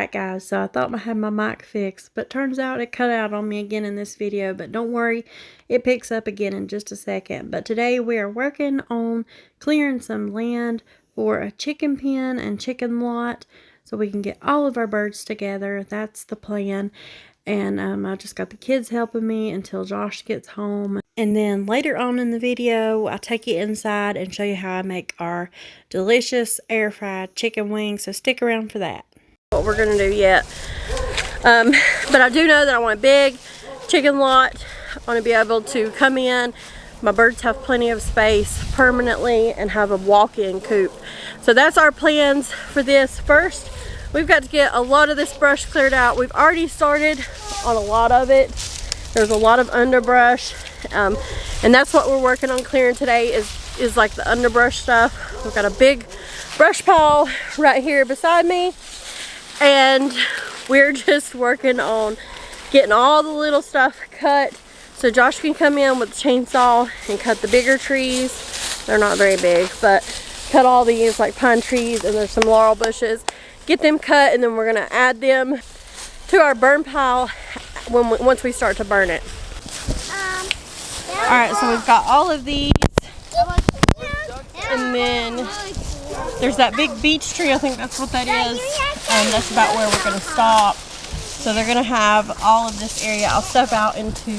back, guys. So I thought I had my mic fixed, but turns out it cut out on me again in this video. But don't worry, it picks up again in just a second. But today we are working on clearing some land for a chicken pen and chicken lot so we can get all of our birds together. That's the plan. And I just got the kids helping me until Josh gets home. And then later on in the video, I'll take you inside and show you how I make our delicious air fried chicken wings. So stick around for that. What we're going to do yet. But I do know that I want a big chicken lot. I want to be able to come in. My birds have plenty of space permanently and have a walk-in coop. So that's our plans for this. First, we've got to get a lot of this brush cleared out. We've already started on a lot of it. There's a lot of underbrush, and that's what we're working on clearing today is like the underbrush stuff. We've got a big brush pile right here beside me, and we're just working on getting all the little stuff cut so Josh can come in with the chainsaw and cut the bigger trees. They're not very big, but cut all these like pine trees, and there's some laurel bushes. Get them cut, and then we're gonna add them to our burn pile once we start to burn it. All right, so we've got all of these, and then there's that big beech tree. I think that's what that is, and that's about where we're gonna stop. So they're gonna have all of this area. I'll step out into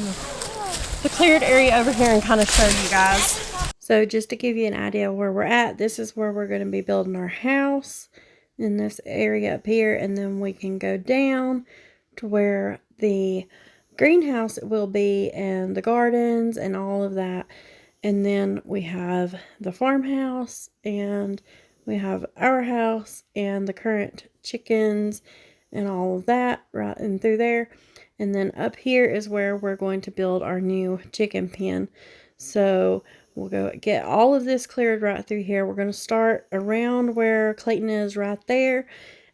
the cleared area over here and kind of show you guys. So just to give you an idea where we're at, this is where we're gonna be building our house, in this area up here, and then we can go down to where the greenhouse will be and the gardens and all of that. And then we have the farmhouse, and we have our house and the current chickens and all of that right in through there. And then up here is where we're going to build our new chicken pen. So we'll go get all of this cleared right through here. We're going to start around where Clayton is right there,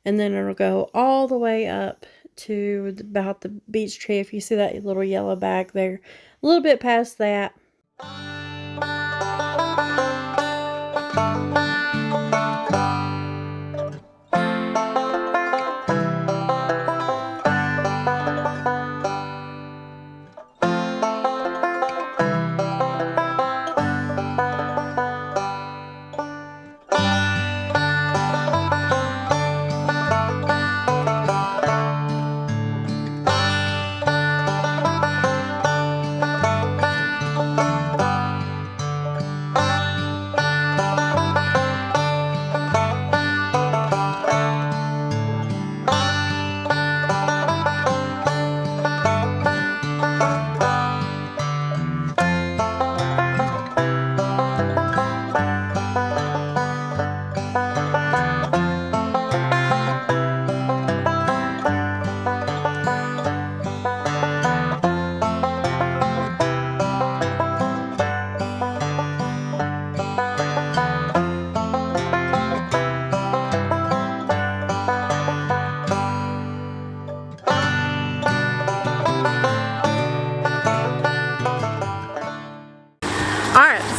and then it'll go all the way up to about the beech tree. If you see that little yellow bag there, a little bit past that.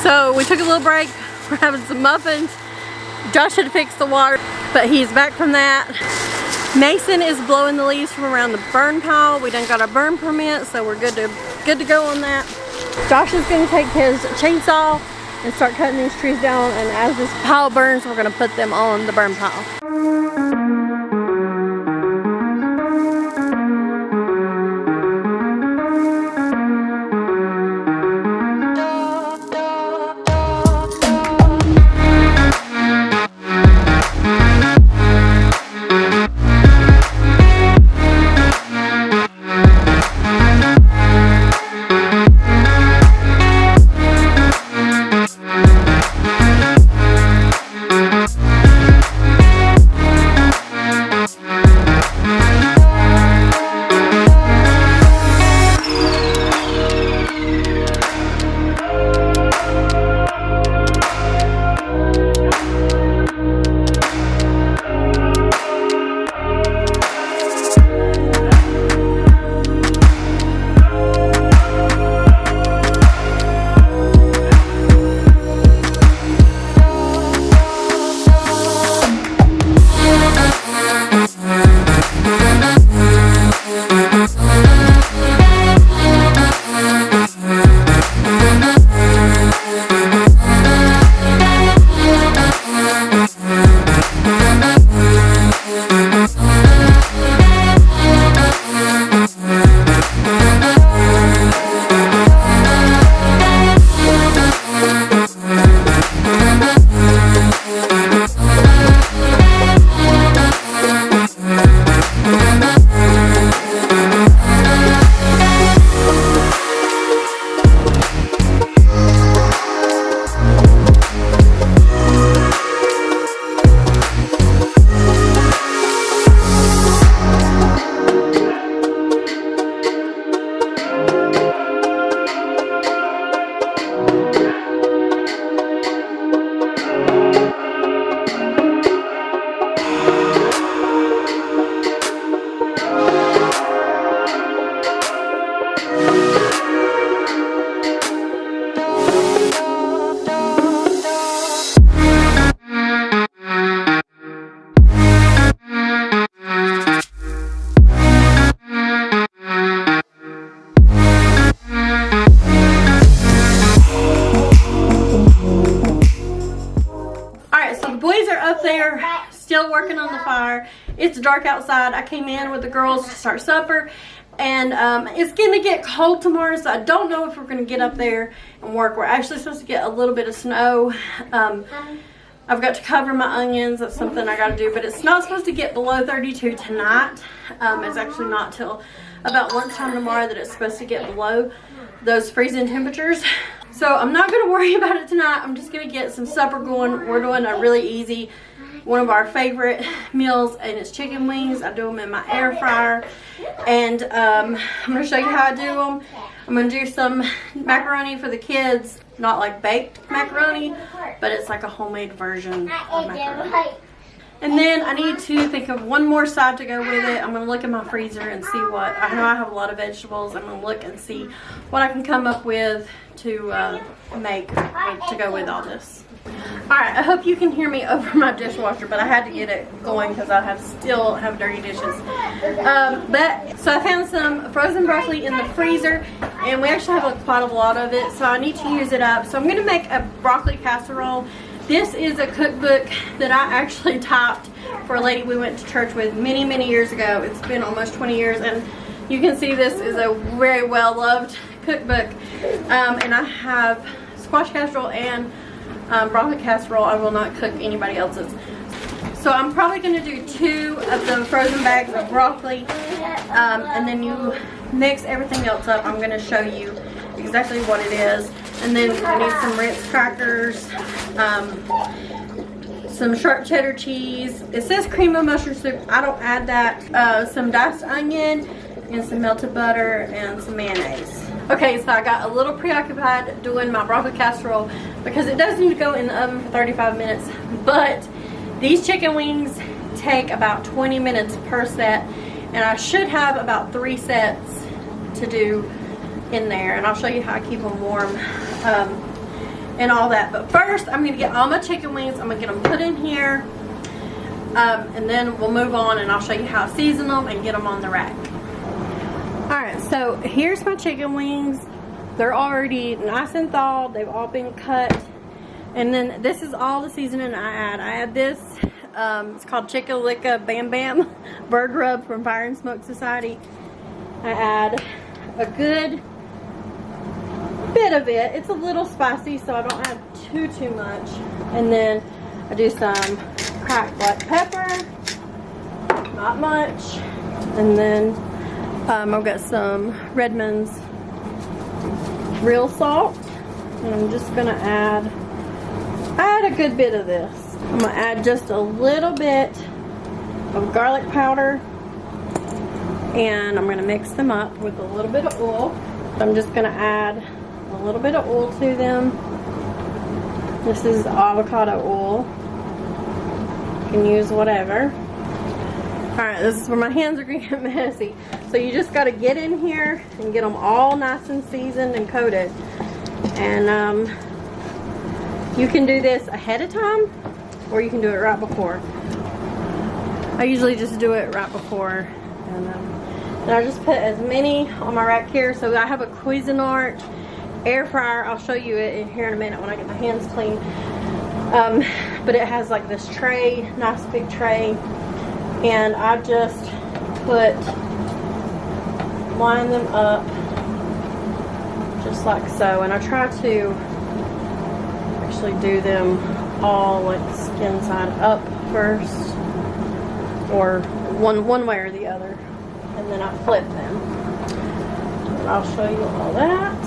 So we took a little break. We're having some muffins. Josh had to fix the water, but he's back from that. Mason is blowing the leaves from around the burn pile. We done got a burn permit, so we're good to go on that. Josh is going to take his chainsaw and start cutting these trees down, and as this pile burns, we're going to put them on the burn pile. are still working on the fire. It's dark outside. I came in with the girls to start supper. And it's going to get cold tomorrow, so I don't know if we're going to get up there and work. We're actually supposed to get a little bit of snow. I've got to cover my onions. That's something I got to do. But it's not supposed to get below 32 tonight. It's actually not till about lunchtime tomorrow that it's supposed to get below those freezing temperatures. So I'm not going to worry about it tonight. I'm just going to get some supper going. We're doing a really easy, one of our favorite meals, and it's chicken wings. I do them in my air fryer. And I'm going to show you how I do them. I'm going to do some macaroni for the kids. Not like baked macaroni, but it's like a homemade version of macaroni. And then I need to think of one more side to go with it. I'm going to look in my freezer and see what, I know I have a lot of vegetables. I'm going to look and see what I can come up with to make to go with all this. Alright, I hope you can hear me over my dishwasher, but I had to get it going because I still have dirty dishes. So I found some frozen broccoli in the freezer, and we actually have quite a lot of it, so I need to use it up. So I'm going to make a broccoli casserole. This is a cookbook that I actually typed for a lady we went to church with many, many years ago. It's been almost 20 years, and you can see this is a very well-loved cookbook. And I have squash casserole and broccoli casserole. I will not cook anybody else's. So I'm probably going to do 2 of the frozen bags of broccoli, and then you mix everything else up. I'm going to show you exactly what it is. And then I need some Ritz crackers, some sharp cheddar cheese. It says cream of mushroom soup. I don't add that. Some diced onion and some melted butter and some mayonnaise. Okay, so I got a little preoccupied doing my broccoli casserole because it does need to go in the oven for 35 minutes. But these chicken wings take about 20 minutes per set, and I should have about 3 sets to do in there, and I'll show you how I keep them warm and all that. But first I'm going to get all my chicken wings. I'm going to get them put in here, and then we'll move on and I'll show you how I season them and get them on the rack. Alright, so here's my chicken wings. They're already nice and thawed. They've all been cut. And then this is all the seasoning I add. I add this, it's called Chicka Bam Bam Bird Rub from Fire and Smoke Society. I add a good bit of it. It's a little spicy, so I don't add too much. And then I do some cracked black pepper, not much. And then I've got some Redmond's real salt, and I'm just gonna add a good bit of this. I'm gonna add just a little bit of garlic powder, and I'm gonna mix them up with a little bit of oil. I'm just gonna add a little bit of oil to them. This is avocado oil. You can use whatever. Alright, this is where my hands are getting messy. So you just got to get in here and get them all nice and seasoned and coated. And you can do this ahead of time, or you can do it right before. I usually just do it right before. And I just put as many on my rack here. So I have a Cuisinart air fryer. I'll show you it here in a minute when I get my hands clean. But it has like this tray, nice big tray. And I just line them up just like so. And I try to actually do them all like skin side up first, or one way or the other, and then I flip them. And I'll show you all that.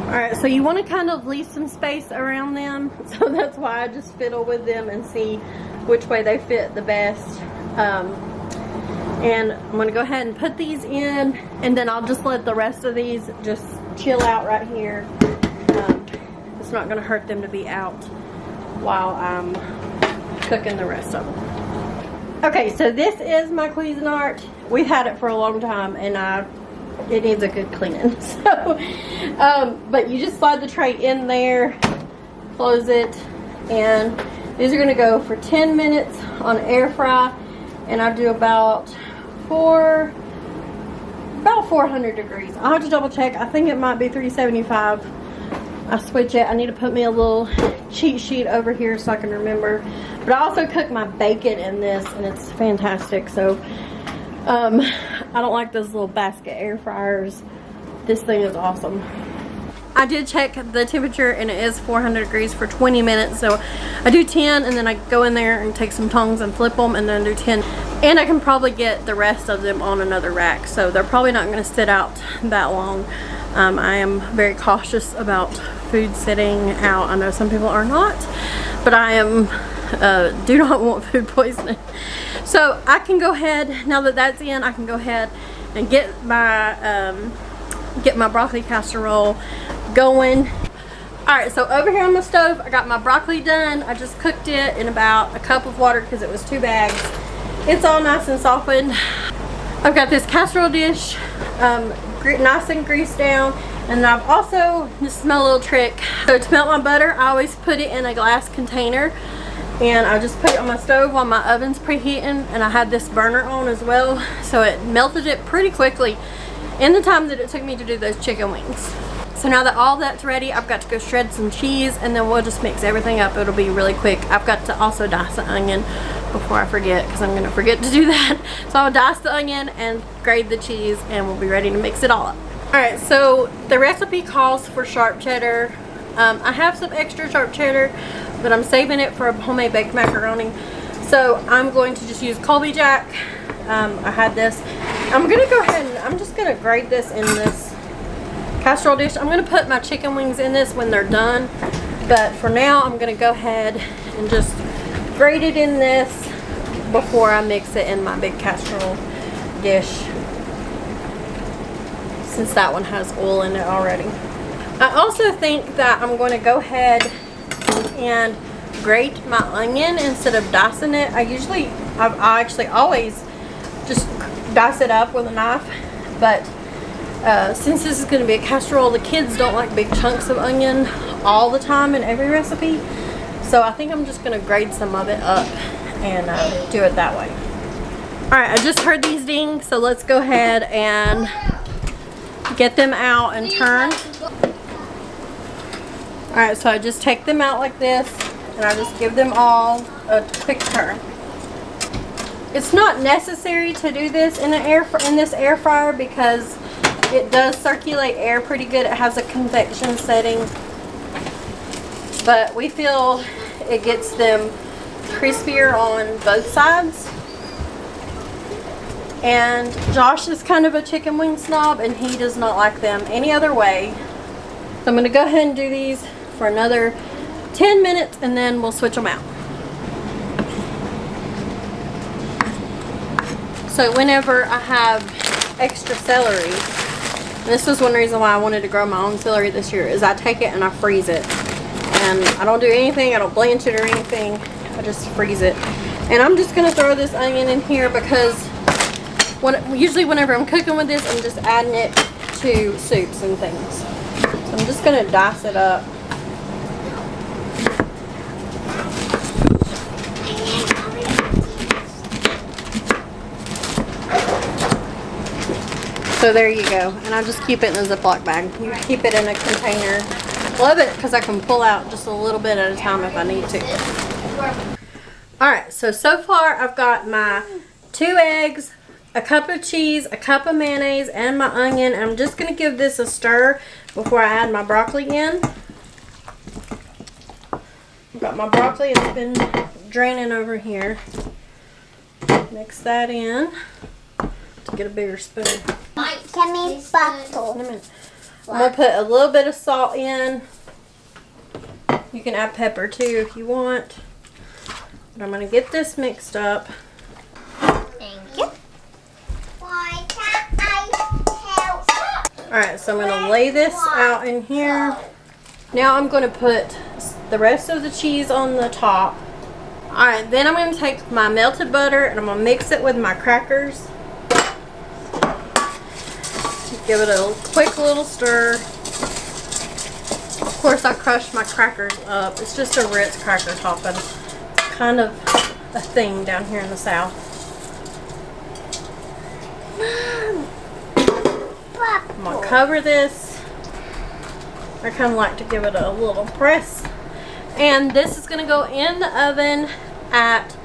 Alright, so you want to kind of leave some space around them, so that's why I just fiddle with them and see which way they fit the best. And I'm going to go ahead and put these in, and then I'll just let the rest of these just chill out right here. It's not going to hurt them to be out while I'm cooking the rest of them. Okay, so this is my Cuisinart. We've had it for a long time, and it needs a good cleaning. So, but you just slide the tray in there, close it, and these are going to go for 10 minutes on air fry, and I do about 400 degrees. I'll have to double check. I think it might be 375. I switch it. I need to put me a little cheat sheet over here so I can remember. But I also cook my bacon in this, and it's fantastic. So I don't like those little basket air fryers. This thing is awesome. I did check the temperature, and it is 400 degrees for 20 minutes. So I do 10, and then I go in there and take some tongs and flip them, and then do 10. And I can probably get the rest of them on another rack, so they're probably not going to sit out that long. I am very cautious about food sitting out. I know some people are not, but I am do not want food poisoning. So I can go ahead, now that that's in, I can go ahead and get my broccoli casserole going. Alright, so over here on the stove, I got my broccoli done. I just cooked it in about a cup of water because it was 2 bags. It's all nice and softened. I've got this casserole dish nice and greased down, and I've also, just smell a little trick. So to melt my butter, I always put it in a glass container, and I just put it on my stove while my oven's preheating, and I had this burner on as well, so it melted it pretty quickly in the time that it took me to do those chicken wings. So now that all that's ready, I've got to go shred some cheese, and then we'll just mix everything up. It'll be really quick. I've got to also dice an onion before I forget, because I'm going to forget to do that. So I'll dice the onion and grate the cheese, and we'll be ready to mix it all up. Alright, so the recipe calls for sharp cheddar. I have some extra sharp cheddar, but I'm saving it for homemade baked macaroni. So I'm going to just use Colby Jack. I had this. I'm going to go ahead and I'm just going to grate this in this casserole dish. I'm going to put my chicken wings in this when they're done, but for now I'm going to go ahead and just grate it in this before I mix it in my big casserole dish, since that one has oil in it already. I also think that I'm going to go ahead and grate my onion instead of dicing it. I actually always just dice it up with a knife, but since this is going to be a casserole, the kids don't like big chunks of onion all the time in every recipe, so I think I'm just going to grate some of it up and do it that way. Alright, I just heard these ding, so let's go ahead and get them out and turn. Alright, so I just take them out like this, and I just give them all a quick turn. It's not necessary to do this in this air fryer because it does circulate air pretty good. It has a convection setting, but we feel it gets them crispier on both sides. And Josh is kind of a chicken wing snob, and he does not like them any other way. So I'm going to go ahead and do these for another 10 minutes, and then we'll switch them out. So whenever I have extra celery, and this was one reason why I wanted to grow my own celery this year, is I take it and I freeze it. And I don't do anything, I don't blanch it or anything, I just freeze it. And I'm just going to throw this onion in here because usually whenever I'm cooking with this, I'm just adding it to soups and things. So I'm just going to dice it up. So there you go, and I just keep it in a Ziploc bag. You keep it in a container. Love it because I can pull out just a little bit at a time if I need to. Alright, so far I've got my 2 eggs, a cup of cheese, a cup of mayonnaise, and my onion. I'm just going to give this a stir before I add my broccoli in. I've got my broccoli, it's been draining over here. Mix that in to get a bigger spoon. Can we bottle? In a minute. I'm going to put a little bit of salt in. You can add pepper too if you want. But I'm going to get this mixed up. Thank you. Why can't I help? Alright, so I'm going to lay this out in here. Now I'm going to put the rest of the cheese on the top. Alright, then I'm going to take my melted butter and I'm going to mix it with my crackers. Give it a quick little stir. Of course, I crushed my crackers up. It's just a Ritz cracker topping. It's kind of a thing down here in the South. I'm going to cover this. I kind of like to give it a little press. And this is going to go in the oven at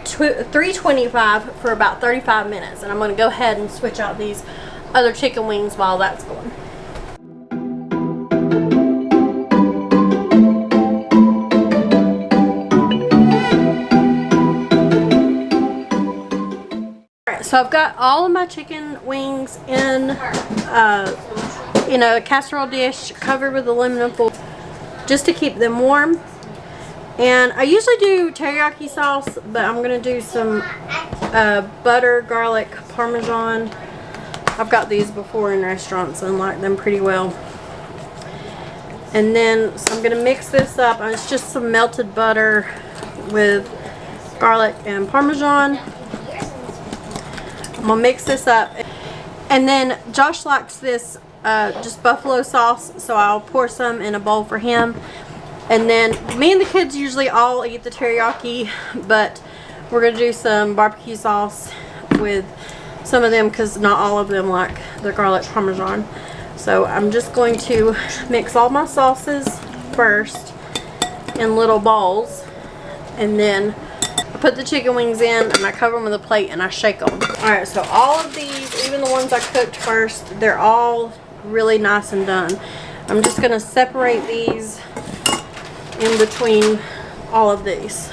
325 for about 35 minutes. And I'm going to go ahead and switch out these other chicken wings while that's going. Alright, so I've got all of my chicken wings in a casserole dish covered with aluminum foil just to keep them warm. And I usually do teriyaki sauce, but I'm going to do some butter, garlic, parmesan. I've got these before in restaurants and like them pretty well. And then, so I'm going to mix this up. It's just some melted butter with garlic and parmesan. I'm going to mix this up. And then Josh likes this just buffalo sauce, so I'll pour some in a bowl for him. And then me and the kids usually all eat the teriyaki, but we're going to do some barbecue sauce with some of them because not all of them like the garlic parmesan. So I'm just going to mix all my sauces first in little bowls, and then I put the chicken wings in and I cover them with a plate and I shake them. Alright, so all of these, even the ones I cooked first, they're all really nice and done. I'm just going to separate these in between all of these.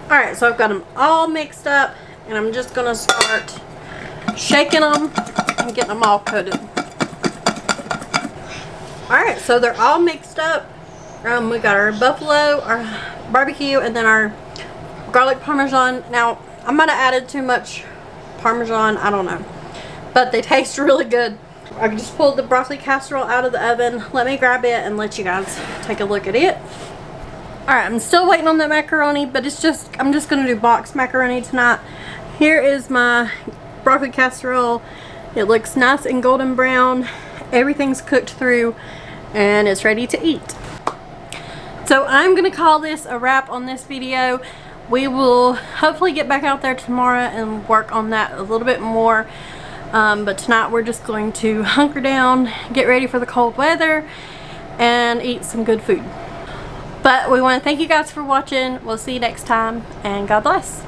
Alright, so I've got them all mixed up and I'm just going to start shaking them and getting them all coated. Alright, so they're all mixed up. We got our buffalo, our barbecue, and then our garlic parmesan. Now, I might have added too much parmesan, I don't know. But they taste really good. I just pulled the broccoli casserole out of the oven. Let me grab it and let you guys take a look at it. Alright, I'm still waiting on the macaroni, but I'm just going to do boxed macaroni tonight. Here is my broccoli casserole. It looks nice and golden brown. Everything's cooked through and it's ready to eat. So I'm going to call this a wrap on this video. We will hopefully get back out there tomorrow and work on that a little bit more. But tonight we're just going to hunker down, get ready for the cold weather, and eat some good food. But we want to thank you guys for watching. We'll see you next time, and God bless.